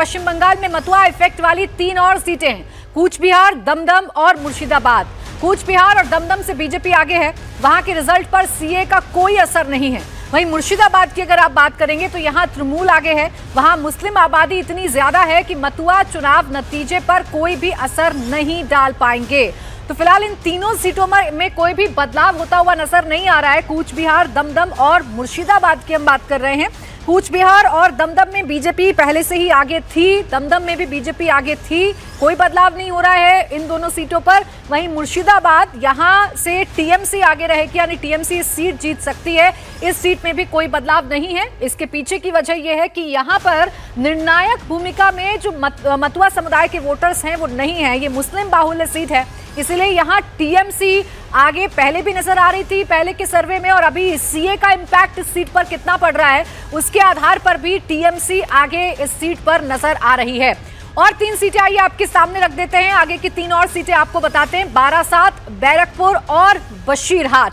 पश्चिम बंगाल में मतुआ इफेक्ट वाली 3 और सीटें हैं, कूच बिहार, दमदम और मुर्शिदाबाद। कूच बिहार और दमदम से बीजेपी आगे है, वहां के रिजल्ट पर सीए का कोई असर नहीं है। वहीं मुर्शिदाबाद की अगर आप बात करेंगे तो यहां तृणमूल आगे है, वहां मुस्लिम आबादी इतनी ज्यादा है कि मतुआ चुनाव नतीजे पर कोई भी असर नहीं डाल पाएंगे। तो फिलहाल इन तीनों सीटों में कोई भी बदलाव होता हुआ नजर नहीं आ रहा है। कूच बिहार, दमदम और मुर्शिदाबाद की हम बात कर रहे हैं। कूच बिहार और दमदम में बीजेपी पहले से ही आगे थी, दमदम में भी बीजेपी आगे थी, कोई बदलाव नहीं हो रहा है इन दोनों सीटों पर। वहीं मुर्शिदाबाद यहां से टीएमसी आगे रहेगी, यानी टीएमसी इस सीट जीत सकती है। इस सीट में भी कोई बदलाव नहीं है। इसके पीछे की वजह यह है कि यहां पर निर्णायक भूमिका में जो मतुआ समुदाय के वोटर्स हैं वो नहीं है, ये मुस्लिम बाहुल्य सीट है, इसीलिए यहां टीएमसी आगे पहले भी नजर आ रही थी पहले के सर्वे में, और अभी सीए का इंपैक्ट इस सीट पर कितना पड़ रहा है उसके आधार पर भी टीएमसी आगे इस सीट पर नजर आ रही है। और 3 सीटें आइए आपके सामने रख देते हैं, आगे की 3 और सीटें आपको बताते हैं। बारासात, बैरकपुर और बशीरहाट।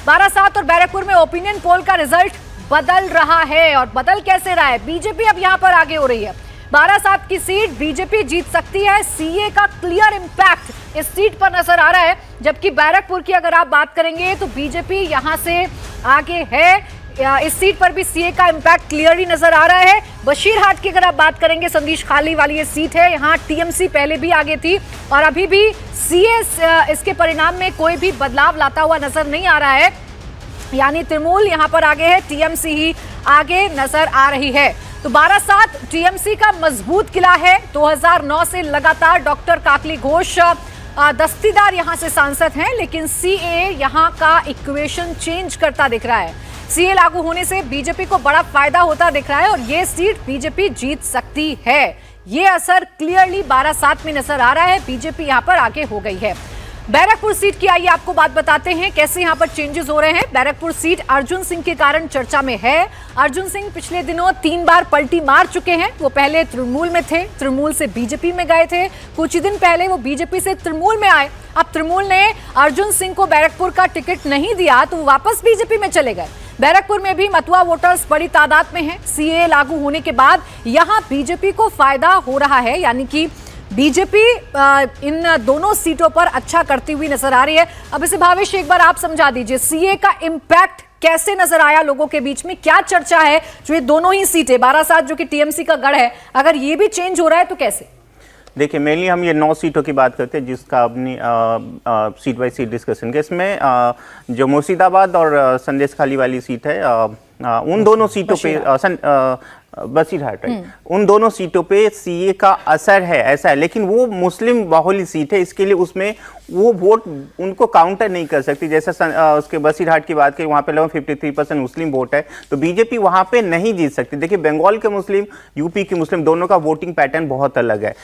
बारासात और बैरकपुर में ओपिनियन पोल का रिजल्ट बदल रहा है, और बदल कैसे रहा है, बीजेपी अब यहां पर आगे हो रही है। बारासात की सीट बीजेपी जीत सकती है, सीए का क्लियर इंपैक्ट इस सीट पर नजर आ रहा है। जबकि बैरकपुर की अगर आप बात करेंगे तो बीजेपी यहां से आगे है, इस सीट पर भी सीए का इंपैक्ट क्लियरली नजर आ रहा है। बशीरहाट की अगर आप बात करेंगे, संदेश खाली वाली ये सीट है, यहाँ टीएमसी पहले भी आगे थी और अभी भी सीए इसके परिणाम में कोई भी बदलाव लाता हुआ नजर नहीं आ रहा है, यानी तृणमूल यहाँ पर आगे है, टीएमसी ही आगे नजर आ रही है। तो बारासात टीएमसी का मजबूत किला है। 2009 से लगातार डॉक्टर काकली घोष दस्तीदार यहां से सांसद हैं, लेकिन सीए यहां का इक्वेशन चेंज करता दिख रहा है। सीए लागू होने से बीजेपी को बड़ा फायदा होता दिख रहा है और ये सीट बीजेपी जीत सकती है। ये असर क्लियरली बारासात में नजर आ रहा है, बीजेपी यहां पर आगे हो गई है। बैरकपुर सीट की आइए आपको बात बताते हैं कैसे यहां पर चेंजेस हो रहे हैं। बैरकपुर सीट अर्जुन सिंह के कारण चर्चा में है। अर्जुन सिंह पिछले दिनों 3 बार पलटी मार चुके हैं। वो पहले तृणमूल में थे, तृणमूल से बीजेपी में गए थे, कुछ ही दिन पहले वो बीजेपी से तृणमूल में आए। अब तृणमूल ने अर्जुन सिंह को बैरकपुर का टिकट नहीं दिया तो वो वापस बीजेपी में चले गए। बैरकपुर में भी मतुआ वोटर्स बड़ी तादाद में हैं। सीए लागू होने के बाद यहां बीजेपी को फायदा हो रहा है, यानी कि बीजेपी इन दोनों सीटों पर अच्छा करती हुई नजर आ रही है। अब इसे भावेश एक बार आप समझा दीजिए, सीए का इंपैक्ट कैसे नजर आया लोगों के बीच में, क्या चर्चा है जो ये दोनों ही सीटें, बारासात जो कि टीएमसी का गढ़ है, अगर ये भी चेंज हो रहा है तो कैसे? देखिए, मेनली हम ये 9 सीटों की बात करते हैं जिसका अपनी सीट बाई सीट डिस्कशन के, इसमें जो मुर्शिदाबाद और संदेश खाली वाली सीट है, उन दोनों सीटों पे बसीरहाट, उन दोनों सीटों पे सीए का असर है, ऐसा है। लेकिन वो मुस्लिम बाहुल्य सीट है, इसके लिए उसमें वो वोट उनको काउंटर नहीं कर सकती। जैसे उसके बसीरहाट की बात करें, वहाँ पे लगभग 53% मुस्लिम वोट है, तो बीजेपी वहाँ पे नहीं जीत सकती। देखिए, बंगाल के मुस्लिम, यूपी के मुस्लिम, दोनों का वोटिंग पैटर्न बहुत अलग है।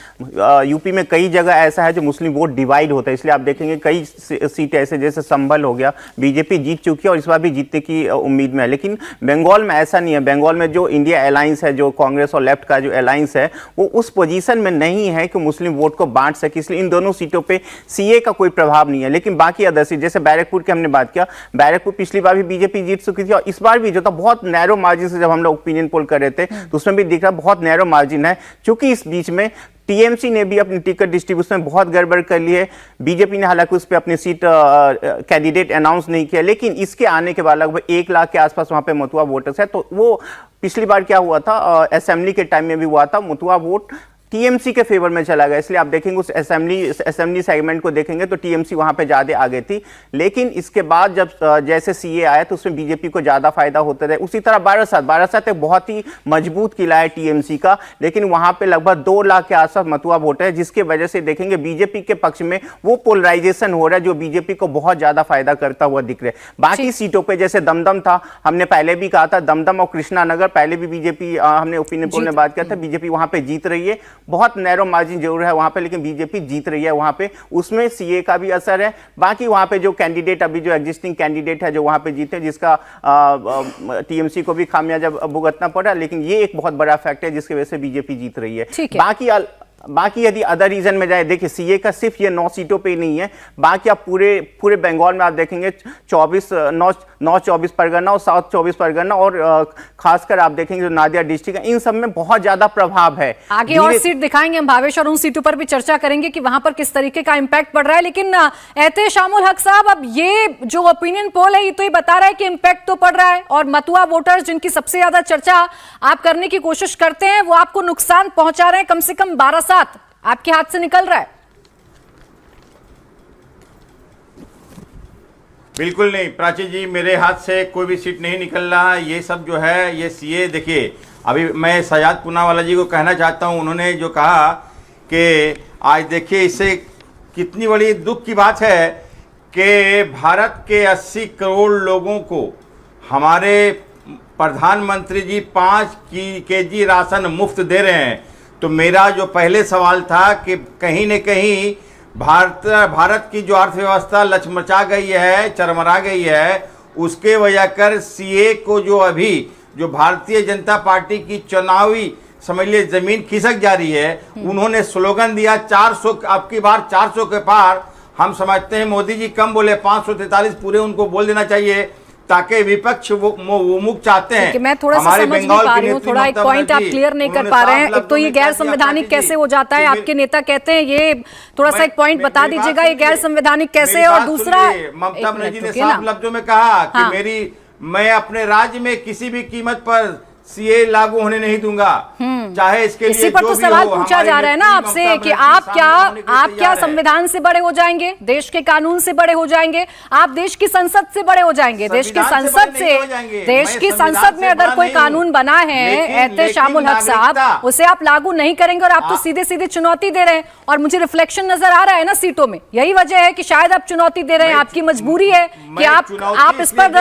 यूपी में कई जगह ऐसा है जो मुस्लिम वोट डिवाइड होता है, इसलिए आप देखेंगे कई सीटें ऐसे, जैसे संभल हो गया, बीजेपी जीत चुकी है और इस बार भी जीतने की उम्मीद में है। लेकिन बंगाल में ऐसा नहीं है। बंगाल में जो इंडिया अलायंस है, जो कांग्रेस और लेफ्ट का जो अलायंस है, वो उस पोजीशन में नहीं है कि मुस्लिम वोट को बांट सके, इसलिए इन दोनों सीटों पे सीए का कोई प्रभाव नहीं है। लेकिन बाकी अदर सीट, जैसे बैरकपुर की हमने बात किया, बैरकपुर पिछली बार भी बीजेपी जीत चुकी थी और इस बार भी जो था बहुत नैरो मार्जिन से, जब हम लोग ओपिनियन पोल कर रहे थे तो उसमें भी दिख रहा बहुत नैरो मार्जिन है। चूंकि इस बीच में टीएमसी ने भी अपनी टिकट डिस्ट्रीब्यूशन में बहुत गड़बड़ कर ली है। बीजेपी ने हालांकि उस पर अपनी सीट कैंडिडेट अनाउंस नहीं किया, लेकिन इसके आने के बाद लगभग 1 लाख के आसपास वहां पे मतुआ वोटर्स है। तो वो पिछली बार क्या हुआ था, असेंबली के टाइम में भी हुआ था, मतुआ वोट टीएमसी के फेवर में चला गया, इसलिए आप देखेंगे उस असेंबली सेगमेंट को देखेंगे तो टीएमसी वहां पे ज्यादा आगे थी। लेकिन इसके बाद जब जैसे सीए आया तो उसमें बीजेपी को ज्यादा फायदा होता है। उसी तरह बारासात एक बहुत ही मजबूत किला है टीएमसी का, लेकिन वहां पे लगभग 2 लाख के आसपास मतुआ वोट है, जिसकी वजह से देखेंगे बीजेपी के पक्ष में वो पोलराइजेशन हो रहा है जो बीजेपी को बहुत ज्यादा फायदा करता हुआ दिख रहा है। बाकी सीटों पर जैसे दमदम था, हमने पहले भी कहा था, दमदम और कृष्णानगर पहले भी बीजेपी, हमने ओपिनियन पोल में बात किया था, बीजेपी वहां पे जीत रही है। बहुत नैरो मार्जिन जरूर है वहां पे, लेकिन बीजेपी जीत रही है वहां पे, उसमें सीए का भी असर है। बाकी वहां पे जो कैंडिडेट, अभी जो एग्जिस्टिंग कैंडिडेट है जो वहां पे जीते, जिसका टीएमसी को भी खामियाजा भुगतना पड़ा, लेकिन ये एक बहुत बड़ा फैक्ट है जिसकी वजह से बीजेपी जीत रही है। बाकी बाकी यदि अदर रीजन में जाए, देखिए सीए का सिर्फ ये 9 सीटों पे नहीं है, बाकी आप पूरे बंगाल में आप देखेंगे 24 परगना और साउथ 24 परगना और खासकर आप देखेंगे जो नादिया डिस्ट्रिक्ट है, इन सब में बहुत ज्यादा प्रभाव है। आगे और सीट दिखाएंगे हम भावेश, और उन सीटों पर भी चर्चा करेंगे कि वहां पर किस तरीके का इंपैक्ट पड़ रहा है। लेकिन एहतेशामुल हक साहब, अब ये जो ओपिनियन पोल है ये तो ये बता रहा है कि इंपैक्ट तो पड़ रहा है, और मतुआ वोटर्स जिनकी सबसे ज्यादा चर्चा आप करने की कोशिश करते हैं वो आपको नुकसान पहुंचा रहे हैं। कम से कम 12-7 आपके हाथ से निकल रहा है। बिल्कुल नहीं प्राची जी, मेरे हाथ से कोई भी सीट नहीं निकल रहा। ये सब जो है ये सीए, देखिए अभी मैं सजाद पूनावाला जी को कहना चाहता हूँ, उन्होंने जो कहा कि आज देखिए इससे कितनी बड़ी दुख की बात है कि भारत के 80 करोड़ लोगों को हमारे प्रधानमंत्री जी 5 केजी राशन मुफ्त दे रहे हैं। तो मेरा जो पहले सवाल था कि कहीं न कहीं भारत की जो अर्थव्यवस्था लचमचा गई है, चरमरा गई है, उसके वजह कर सीए को जो अभी जो भारतीय जनता पार्टी की चुनावी समझ लिए जमीन खिसक जा रही है, उन्होंने स्लोगन दिया 400, अब की बार 400 के पार। हम समझते हैं मोदी जी कम बोले, 543 पूरे उनको बोल देना चाहिए, ताकि विपक्ष वो मुख चाहते हैं। मैं थोड़ा सा समझ नहीं पा रही हूँ, थोड़ा एक पॉइंट आप क्लियर नहीं कर पा रहे हैं। एक तो ये गैर संवैधानिक कैसे हो जाता है, आपके नेता कहते हैं, ये थोड़ा सा एक पॉइंट बता दीजिएगा, ये गैर संवैधानिक कैसे है। और दूसरा, ममता बनर्जी ने साफ लफ्जों में कहा कि मैं अपने राज्य में किसी भी कीमत पर सीए लागू होने नहीं दूंगा, चाहे इसके लिए इसी पर तो सवाल पूछा जा रहा है ना आपसे कि आप क्या संविधान से बड़े हो जाएंगे, देश के कानून से बड़े हो जाएंगे, आप देश की संसद से बड़े हो जाएंगे। देश की संसद में अगर कोई कानून बना है एहतेशामुल हक साहब, उसे आप लागू नहीं करेंगे और आप तो सीधे सीधे चुनौती दे रहे हैं। और मुझे रिफ्लेक्शन नजर आ रहा है ना सीटों में, यही वजह है कि शायद आप चुनौती दे रहे हैं, आपकी मजबूरी है कि आप इस पर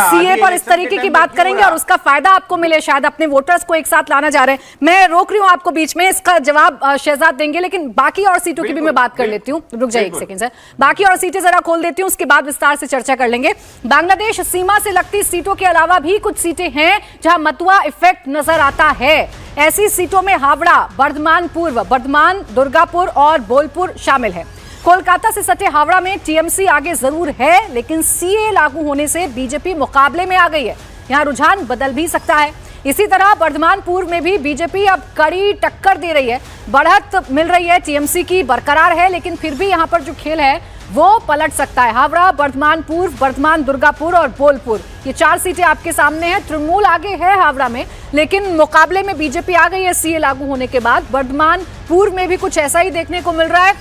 सीए पर इस तरीके की बात करेंगे और उसका फायदा आपको मिले, शायद अपने वोटर्स को एक साथ लाना जा रहे हैं। मैं रोक रही हूं आपको बीच में, इसका जवाब शहजाद देंगे, लेकिन बाकी और सीटों की भी मैं बात कर लेती हूं। रुक जाइए एक सेकंड सर, बाकी और सीटें जरा खोल देती हूं, उसके बाद विस्तार से चर्चा कर लेंगे। बांग्लादेश सीमा से लगती सीटों के अलावा भी कुछ सीटें हैं जहां मतुआ इफेक्ट नजर आता है। ऐसी सीटों में हावड़ा, बर्धमान पूर्व, बर्धमान, दुर्गापुर और बोलपुर शामिल है। कोलकाता से सटे हावड़ा में टीएमसी आगे जरूर है, लेकिन सीए लागू होने से बीजेपी मुकाबले में आ गई है, यहाँ रुझान बदल भी सकता है। इसी तरह बर्धमान पूर्व में भी बीजेपी अब कड़ी टक्कर दे रही है, बढ़त मिल रही है टीएमसी की बरकरार है, लेकिन फिर भी यहाँ पर जो खेल है वो पलट सकता है। हावड़ा, बर्धमान पूर्व, बर्धमान, दुर्गापुर और बोलपुर, ये 4 सीटें आपके सामने हैं। तृणमूल आगे है हावड़ा में, लेकिन मुकाबले में बीजेपी आ गई है सीए लागू होने के बाद। बर्धमान पूर्व में भी कुछ ऐसा ही देखने को मिल रहा है,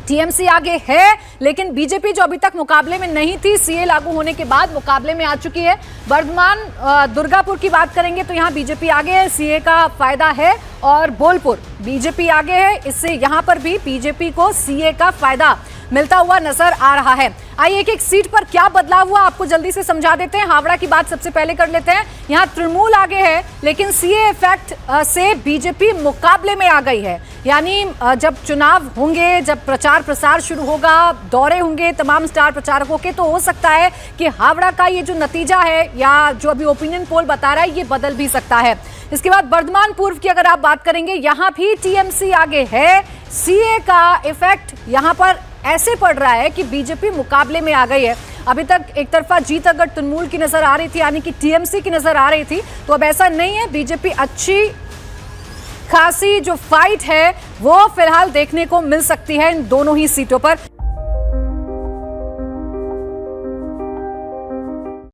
टीएमसी आगे है, लेकिन बीजेपी जो अभी तक मुकाबले में नहीं थी, सीए लागू होने के बाद मुकाबले में आ चुकी है। बर्धमान, दुर्गापुर की बात करेंगे तो यहाँ बीजेपी आगे है, सीए का फायदा है। और बोलपुर बीजेपी आगे है, इससे यहाँ पर भी बीजेपी को सीए का फायदा मिलता हुआ नजर आ रहा है। आइए एक सीट पर क्या बदलाव हुआ आपको जल्दी से समझा देते हैं। हावड़ा की बात सबसे पहले कर लेते हैं। यहाँ तृणमूल आगे है, लेकिन सीए इफेक्ट से बीजेपी मुकाबले में आ गई है। यानी जब चुनाव होंगे, जब प्रचार प्रसार शुरू होगा, दौरे होंगे तमाम स्टार प्रचारकों के, तो हो सकता है कि हावड़ा का ये जो नतीजा है या जो अभी ओपिनियन पोल बता रहा है ये बदल भी सकता है। इसके बाद बर्धमान पूर्व की अगर आप बात करेंगे, यहाँ भी टीएमसी आगे है। सीए का इफेक्ट यहाँ पर ऐसे पड़ रहा है कि बीजेपी मुकाबले में आ गई है। अभी तक एक तरफा जीत अगर तृणमूल की नजर आ रही थी, यानी कि टीएमसी की नजर आ रही थी, तो अब ऐसा नहीं है। बीजेपी अच्छी खासी जो फाइट है वो फिलहाल देखने को मिल सकती है इन दोनों ही सीटों पर।